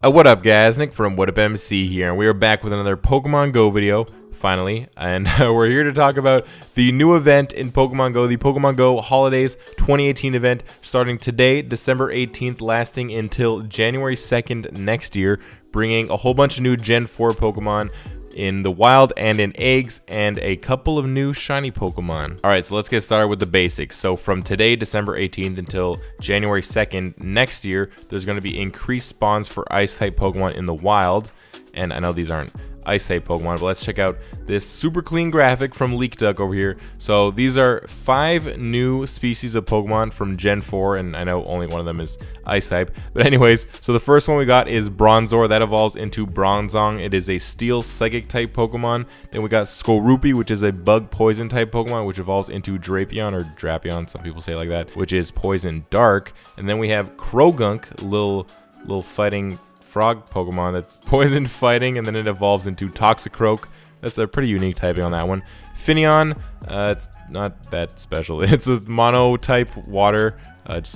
What up guys, Nick from What Up MC here, and we are back with another Pokemon Go video, finally, and we're here to talk about the new event in Pokemon Go, the Pokemon Go Holidays 2018 event, starting today, December 18th, lasting until January 2nd next year, bringing a whole bunch of new Gen 4 Pokemon in the wild and in eggs, and a couple of new shiny Pokemon. Alright, so let's get started with the basics. So from today, December 18th until January 2nd next year, there's going to be increased spawns for ice-type Pokemon in the wild. And I know these aren't ice-type Pokemon, but let's check out this super clean graphic from LeakDuck over here. So these are 5 new species of Pokemon from Gen 4, and I know only one of them is ice-type. But anyways, so the first one we got is Bronzor. That evolves into Bronzong. It is a Steel Psychic-type Pokemon. Then we got Skorupi, which is a Bug Poison-type Pokemon, which evolves into Drapion, or Drapion, some people say it like that, which is Poison Dark. And then we have Croagunk, little fighting frog Pokemon that's poison fighting, and then it evolves into Toxicroak. That's a pretty unique typing on that one. Finneon, it's not that special. It's a mono type water,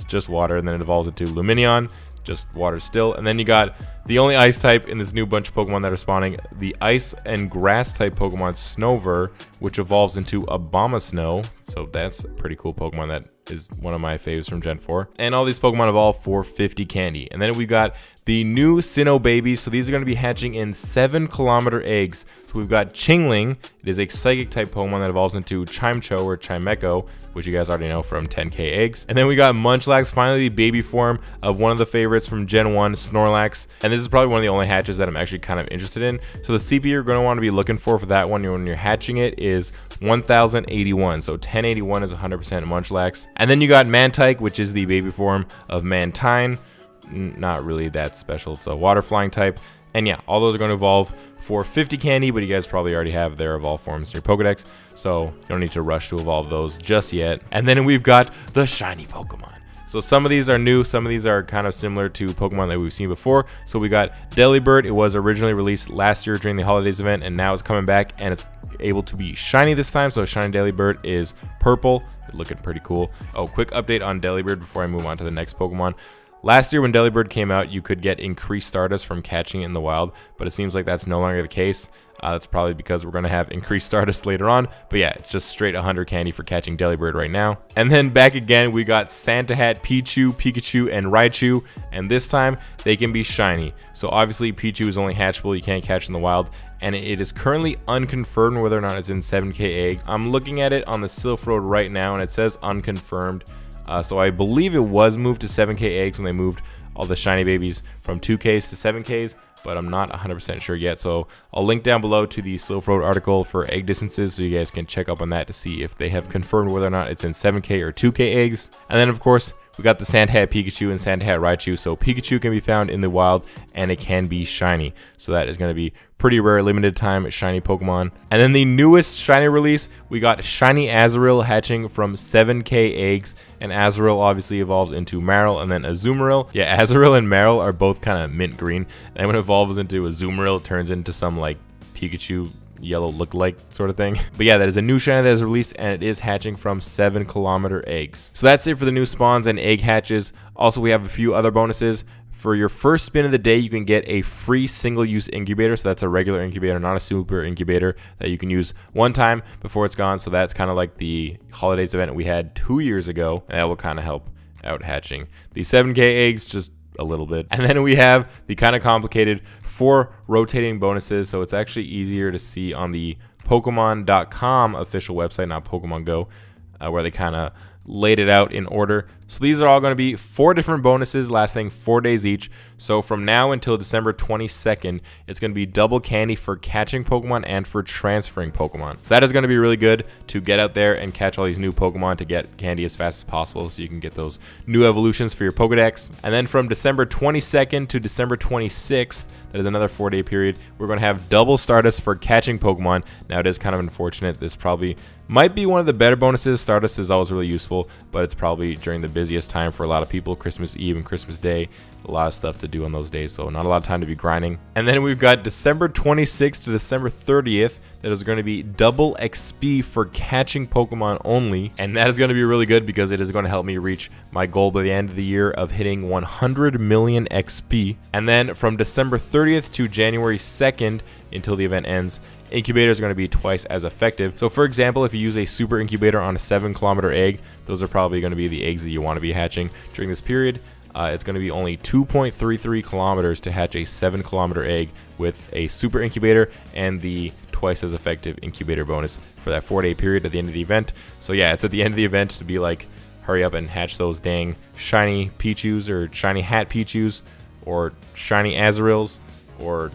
just water, and then it evolves into Lumineon, just water still. And then you got the only ice type in this new bunch of Pokemon that are spawning, the ice and grass type Pokemon Snover, which evolves into Abomasnow. So that's a pretty cool Pokemon that is one of my faves from Gen 4. And all these Pokemon evolve for 50 candy. And then we got the new Sinnoh babies. So these are going to be hatching in 7-kilometer eggs. So we've got Chingling. It is a psychic type Pokemon that evolves into Chimecho or Chimecho, which you guys already know from 10k eggs. And then we got Munchlax, finally the baby form of one of the favorites from Gen 1, Snorlax. And this is probably one of the only hatches that I'm actually kind of interested in. So the CP you're going to want to be looking for that one when you're hatching it is 1081. So 1081 is 100% Munchlax. And then you got Mantike, which is the baby form of Mantine. Not really that special. It's a water flying type. And yeah, all those are going to evolve for 50 candy, but you guys probably already have their evolve forms in your Pokedex, so you don't need to rush to evolve those just yet. And then we've got the shiny Pokemon. So some of these are new, some of these are kind of similar to Pokemon that we've seen before. So we got Delibird. It was originally released last year during the holidays event, and now it's coming back, and it's able to be shiny this time. So Shiny Delibird is purple, looking pretty cool. Oh, quick update on Delibird before I move on to the next Pokemon. Last year when Delibird came out, you could get increased Stardust from catching it in the wild, but it seems like that's no longer the case. That's probably because we're going to have increased Stardust later on. But yeah, it's just straight 100 candy for catching Delibird right now. And then back again, we got Santa Hat, Pichu, Pikachu, and Raichu. And this time, they can be shiny. So obviously, Pichu is only hatchable. You can't catch in the wild. And it is currently unconfirmed whether or not it's in 7k eggs. I'm looking at it on the Sylph Road right now, and it says unconfirmed. So I believe it was moved to 7k eggs when they moved all the shiny babies from 2ks to 7ks, but I'm not 100% sure yet. So I'll link down below to the Sylph Road article for egg distances, so you guys can check up on that to see if they have confirmed whether or not it's in 7k or 2k eggs. And then of course, we got the Santa Hat Pikachu and Santa Hat Raichu. So Pikachu can be found in the wild, and it can be shiny. So that is going to be pretty rare, limited time shiny Pokemon. And then the newest shiny release, we got Shiny Azurill hatching from 7k eggs. And Azurill obviously evolves into Marill and then Azumarill. Yeah, Azurill and Marill are both kind of mint green. And when it evolves into Azumarill, it turns into some like Pikachu yellow look-like sort of thing. But yeah, that is a new shiny that is released, and it is hatching from 7-kilometer eggs. So that's it for the new spawns and egg hatches. Also, we have a few other bonuses. For your first spin of the day, you can get a free single-use incubator. So that's a regular incubator, not a super incubator, that you can use one time before it's gone. So that's kind of like the holidays event we had 2 years ago, and that will kind of help out hatching the 7k eggs just a little bit. And then we have the kind of complicated 4 rotating bonuses. So it's actually easier to see on the Pokemon.com official website, not Pokemon Go, where they kind of laid it out in order. So these are all going to be 4 different bonuses lasting 4 days each. So from now until December 22nd, it's going to be double candy for catching Pokemon and for transferring Pokemon. So that is going to be really good to get out there and catch all these new Pokemon to get candy as fast as possible, so you can get those new evolutions for your Pokedex. And then from December 22nd to December 26th, that is another 4-day period, we're going to have double Stardust for catching Pokemon. Now it is kind of unfortunate. This probably might be one of the better bonuses. Stardust is always really useful, but it's probably during the busiest time for a lot of people, Christmas Eve and Christmas Day. a lot of stuff to do on those days, so not a lot of time to be grinding. And then we've got December 26th to December 30th. That is going to be double XP for catching Pokemon only, and that is going to be really good because it is going to help me reach my goal by the end of the year of hitting 100 million XP. And then from December 30th to January 2nd until the event ends, incubators are going to be twice as effective. So for example, if you use a super incubator on a 7-kilometer egg, those are probably going to be the eggs that you want to be hatching during this period. It's going to be only 2.33 kilometers to hatch a 7-kilometer egg with a super incubator and the twice as effective incubator bonus for that 4-day period at the end of the event. So yeah, it's at the end of the event to be like, hurry up and hatch those dang shiny Pichus or shiny hat Pichus or shiny Azurills, or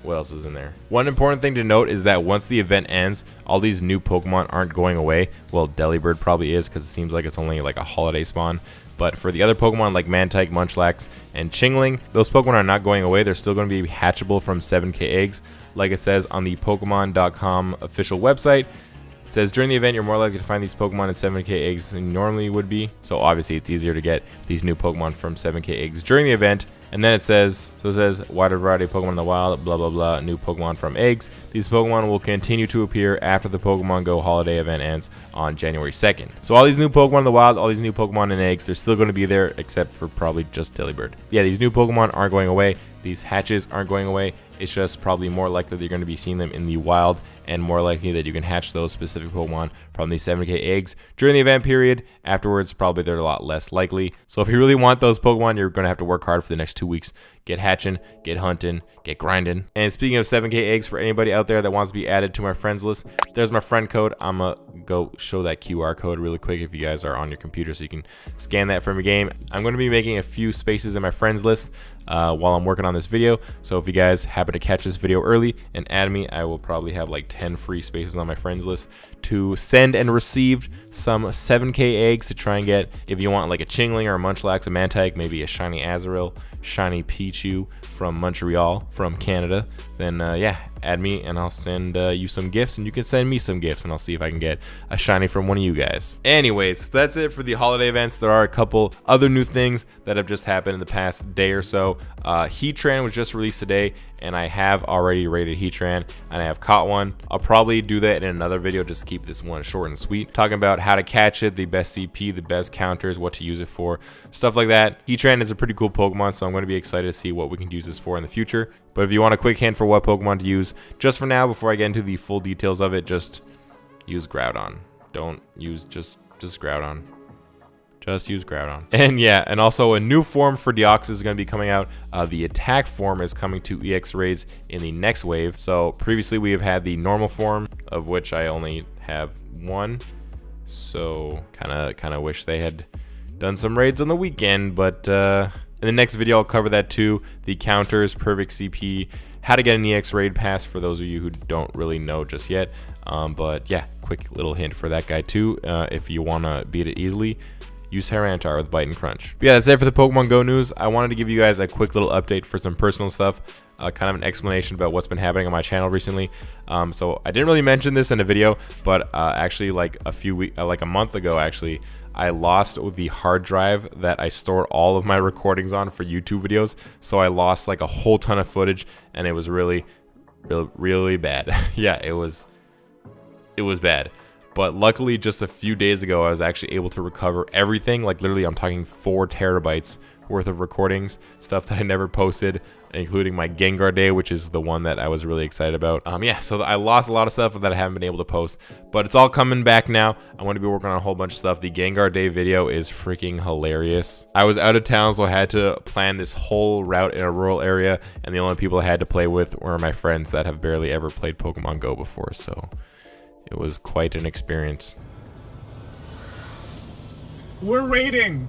what else is in there? One important thing to note is that once the event ends, all these new Pokemon aren't going away. Well, Delibird probably is because it seems like it's only like a holiday spawn. But for the other Pokemon like Mantike, Munchlax, and Chingling, those Pokemon are not going away. They're still going to be hatchable from 7K eggs. Like it says on the Pokemon.com official website, it says during the event, you're more likely to find these Pokemon in 7K eggs than you normally would be. So obviously it's easier to get these new Pokemon from 7K eggs during the event. And then it says, wider variety of Pokemon in the wild, blah, blah, blah, new Pokemon from eggs. These Pokemon will continue to appear after the Pokemon GO holiday event ends on January 2nd. So all these new Pokemon in the wild, all these new Pokemon in eggs, they're still going to be there except for probably just Delibird. Yeah, these new Pokemon aren't going away. These hatches aren't going away. It's just probably more likely that you're going to be seeing them in the wild, and more likely that you can hatch those specific Pokemon from these 7K eggs during the event period. Afterwards, probably they're a lot less likely. So if you really want those Pokemon, you're going to have to work hard for the next 2 weeks. Get hatching, get hunting, get grinding. And speaking of 7K eggs, for anybody out there that wants to be added to my friends list, there's my friend code. I'm going to go show that QR code really quick if you guys are on your computer so you can scan that from your game. I'm going to be making a few spaces in my friends list while I'm working on this video. So if you guys happen to catch this video early and add me, I will probably have like 10 free spaces on my friends list to send and receive some 7K eggs to try and get, if you want like a Chingling or a Munchlax, a Mantike, maybe a shiny Azurill, shiny Pichu from Montreal, from Canada, then yeah, add me and I'll send you some gifts, and you can send me some gifts, and I'll see if I can get a shiny from one of you guys. Anyways, that's it for the holiday events. There are a couple other new things that have just happened in the past day or so. Heatran was just released today, and I have already rated Heatran, and I have caught one. I'll probably do that in another video, just keep this one short and sweet, talking about how to catch it, the best CP, the best counters, what to use it for, stuff like that. Heatran is a pretty cool Pokemon, so I'm going to be excited to see what we can use this for in the future. But if you want a quick hint for what Pokemon to use, just for now, before I get into the full details of it, just use Groudon. Don't use just Groudon. Just use Groudon. And yeah, and also a new form for Deoxys is going to be coming out. The attack form is coming to EX raids in the next wave. So previously we have had the normal form, of which I only have one. So kind of wish they had done some raids on the weekend, but in the next video I'll cover that too. The counters, perfect CP, how to get an EX raid pass for those of you who don't really know just yet. But yeah, quick little hint for that guy too. If you want to beat it easily, use Tyranitar with Bite and Crunch. But yeah, that's it for the Pokemon Go news. I wanted to give you guys a quick little update for some personal stuff. Kind of an explanation about what's been happening on my channel recently. So I didn't really mention this in the video, but actually like a month ago actually, I lost the hard drive that I stored all of my recordings on for YouTube videos. So I lost like a whole ton of footage, and it was really bad. Yeah, it was bad. But luckily, just a few days ago, I was actually able to recover everything. Like literally, I'm talking 4 terabytes worth of recordings, stuff that I never posted, including my Gengar Day, which is the one that I was really excited about. Yeah, so I lost a lot of stuff that I haven't been able to post, but it's all coming back now. I'm going to be working on a whole bunch of stuff. The Gengar Day video is freaking hilarious. I was out of town, so I had to plan this whole route in a rural area, and the only people I had to play with were my friends that have barely ever played Pokemon Go before, so it was quite an experience. We're raiding.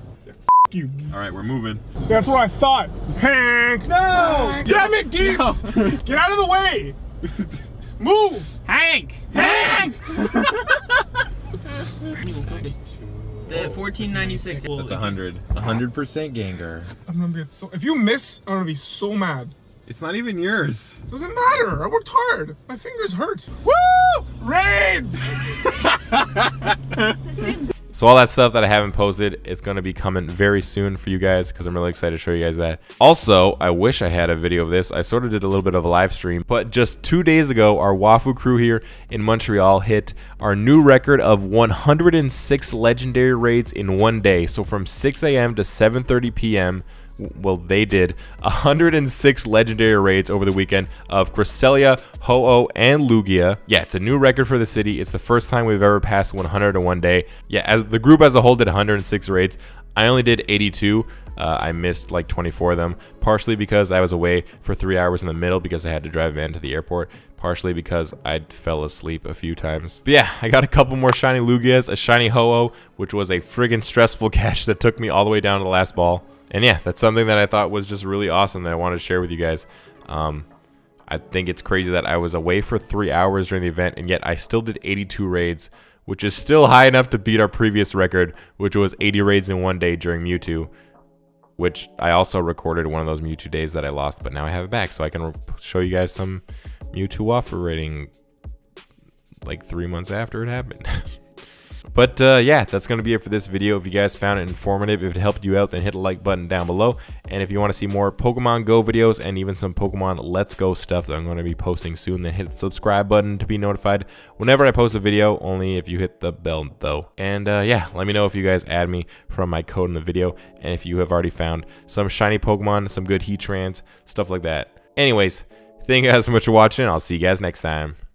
You. All right, we're moving. That's what I thought. Hank! No! Damn it, Geese! No. Get out of the way! Move! Hank! Hank! The 1496. That's 100. 100% Gengar. I'm gonna get so. If you miss, I'm gonna be so mad. It's not even yours. Doesn't matter. I worked hard. My fingers hurt. Woo! Raids! So all that stuff that I haven't posted, it's going to be coming very soon for you guys because I'm really excited to show you guys that. Also, I wish I had a video of this. I sort of did a little bit of a live stream, but just 2 days ago, our Wafu crew here in Montreal hit our new record of 106 legendary raids in one day. So from 6 a.m. to 7:30 p.m., well, they did 106 legendary raids over the weekend of Cresselia, Ho-Oh, and Lugia. Yeah, it's a new record for the city. It's the first time we've ever passed 100 in one day. Yeah, as the group as a whole did 106 raids. I only did 82. I missed like 24 of them, partially because I was away for 3 hours in the middle because I had to drive van to the airport, partially because I fell asleep a few times. But yeah, I got a couple more shiny Lugias, a shiny Ho-Oh, which was a friggin' stressful catch that took me all the way down to the last ball. And yeah, that's something that I thought was just really awesome that I wanted to share with you guys. I think it's crazy that I was away for 3 hours during the event, and yet I still did 82 raids, which is still high enough to beat our previous record, which was 80 raids in one day during Mewtwo, which I also recorded one of those Mewtwo days that I lost, but now I have it back, so I can show you guys some Mewtwo offer rating like 3 months after it happened. But yeah, that's going to be it for this video. If you guys found it informative, if it helped you out, then hit the like button down below. And if you want to see more Pokemon Go videos and even some Pokemon Let's Go stuff that I'm going to be posting soon, then hit the subscribe button to be notified whenever I post a video, only if you hit the bell though. And yeah, let me know if you guys add me from my code in the video, and if you have already found some shiny Pokemon, some good Heatrans, stuff like that. Anyways, thank you guys so much for watching. I'll see you guys next time.